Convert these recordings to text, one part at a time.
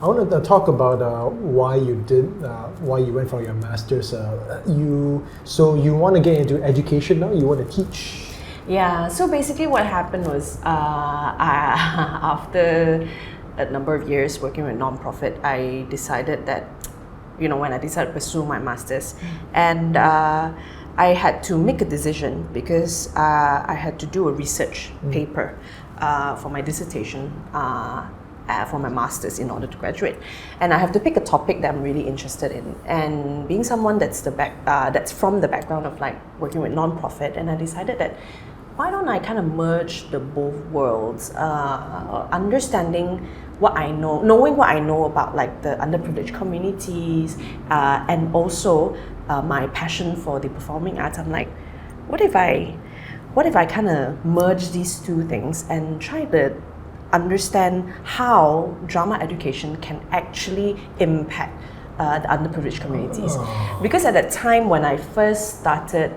I want to talk about why you went for your master's. So you want to get into education now? You want to teach? Yeah, so basically what happened was after a number of years working with non-profit, I decided that, when I decided to pursue my master's, and I had to make a decision because I had to do a research paper for my dissertation for my master's in order to graduate, and I have to pick a topic that I'm really interested in. And being someone that's from the background of like working with non-profit, and I decided that why don't I kind of merge the both worlds, understanding what I know, knowing what I know about like the underprivileged communities, and also my passion for the performing arts. I'm like, what if I kind of merge these two things and try to understand how drama education can actually impact the underprivileged communities. Because at that time when I first started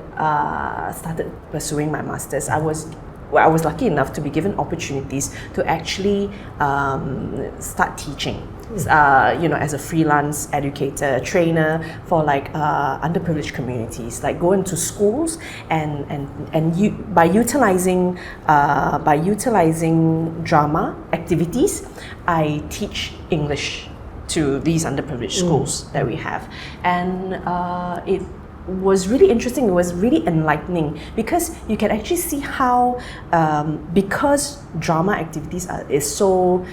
pursuing my master's, I was lucky enough to be given opportunities to actually start teaching. As a freelance educator, trainer for like underprivileged communities, like go into schools by utilizing drama activities, I teach English to these underprivileged schools that we have, and it was really interesting. It was really enlightening because you can actually see how because drama activities is so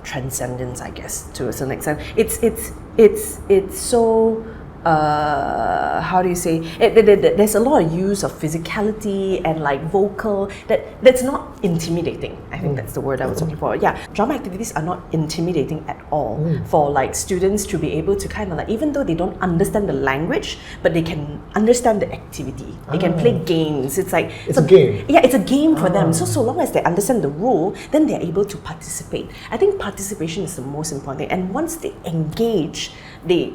transcendent, I guess, to a certain extent. It's so how do you say? There's a lot of use of physicality and like vocal that's not intimidating. I think that's the word I was looking for. Yeah, drama activities are not intimidating at all for like students to be able to kind of like, even though they don't understand the language, but they can understand the activity. They can play games. It's like it's a game. Yeah, it's a game for them. So long as they understand the rule, then they're able to participate. I think participation is the most important thing. And once they engage, they're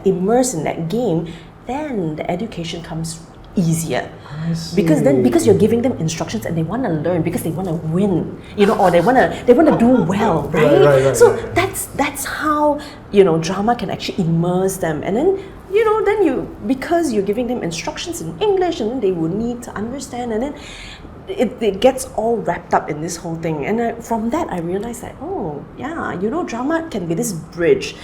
immersed in that game, then the education comes easier. Because you're giving them instructions and they want to learn because they want to win, or they want to do well, right? So that's how drama can actually immerse them, and then because you're giving them instructions in English, and then they will need to understand, and then it gets all wrapped up in this whole thing. And from that I realized that drama can be this bridge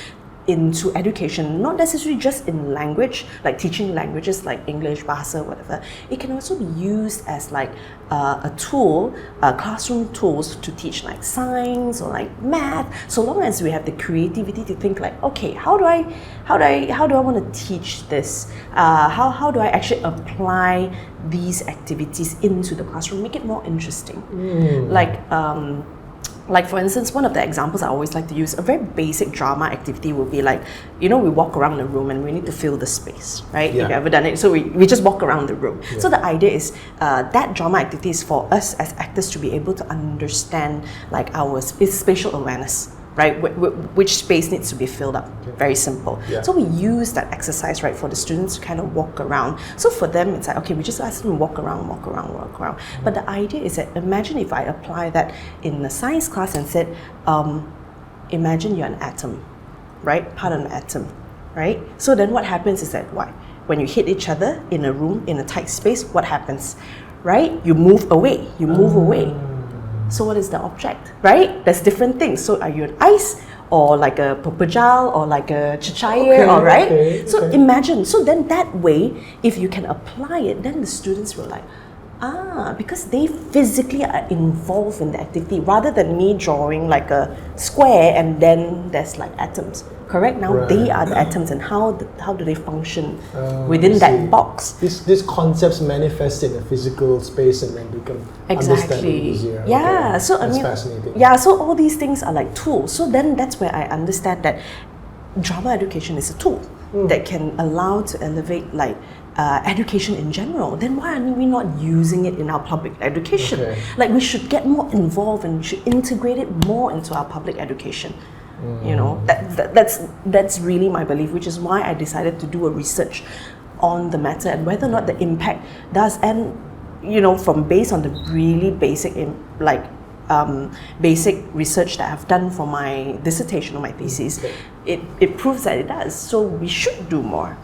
into education, not necessarily just in language, like teaching languages like English, Bahasa, whatever. It can also be used as like a tool, classroom tools to teach like science or like math. So long as we have the creativity to think like, okay, how do I want to teach this? How do I actually apply these activities into the classroom, make it more interesting? Like for instance, one of the examples I always like to use, a very basic drama activity would be like, we walk around the room and we need to fill the space, right? Yeah. If you've ever done it, so we just walk around the room. Yeah. So the idea is that drama activity is for us as actors to be able to understand like our spatial awareness, right? Which space needs to be filled up. Very simple. Yeah. So we use that exercise, right, for the students to kind of walk around. So for them, it's like, okay, we just ask them to walk around. But the idea is that, imagine if I apply that in a science class and said, imagine you're an atom, right? Part of an atom, right? So then what happens is that, when you hit each other in a room, in a tight space, what happens, right? You move away. So what is the object, right? There's different things. So are you an ice, or like a pupajal, or like a chichaya, right? So imagine, so then that way, if you can apply it, then the students will like, because they physically are involved in the activity, rather than me drawing like a square and then there's like atoms. Correct? Now they are the atoms, and how do they function within that box? These concepts manifest in a physical space and then become understanding easier. Yeah, so that's fascinating. Yeah, so all these things are like tools. So then that's where I understand that drama education is a tool that can allow to elevate like education in general. Then why are we not using it in our public education? Like, we should get more involved and we should integrate it more into our public education. That's really my belief, which is why I decided to do a research on the matter and whether or not the impact does, and from based on the really basic basic research that I've done for my dissertation or my thesis, it proves that it does. So we should do more.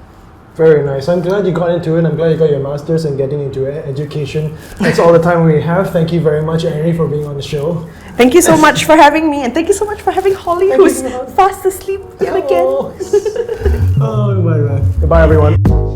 Very nice. I'm glad you got into it. I'm glad you got your master's and getting into education. That's all the time we have. Thank you very much, Anrie, for being on the show. Thank you so much for having me, and thank you so much for having Holly, who's fast asleep yet again. Oh, my God. Goodbye, everyone.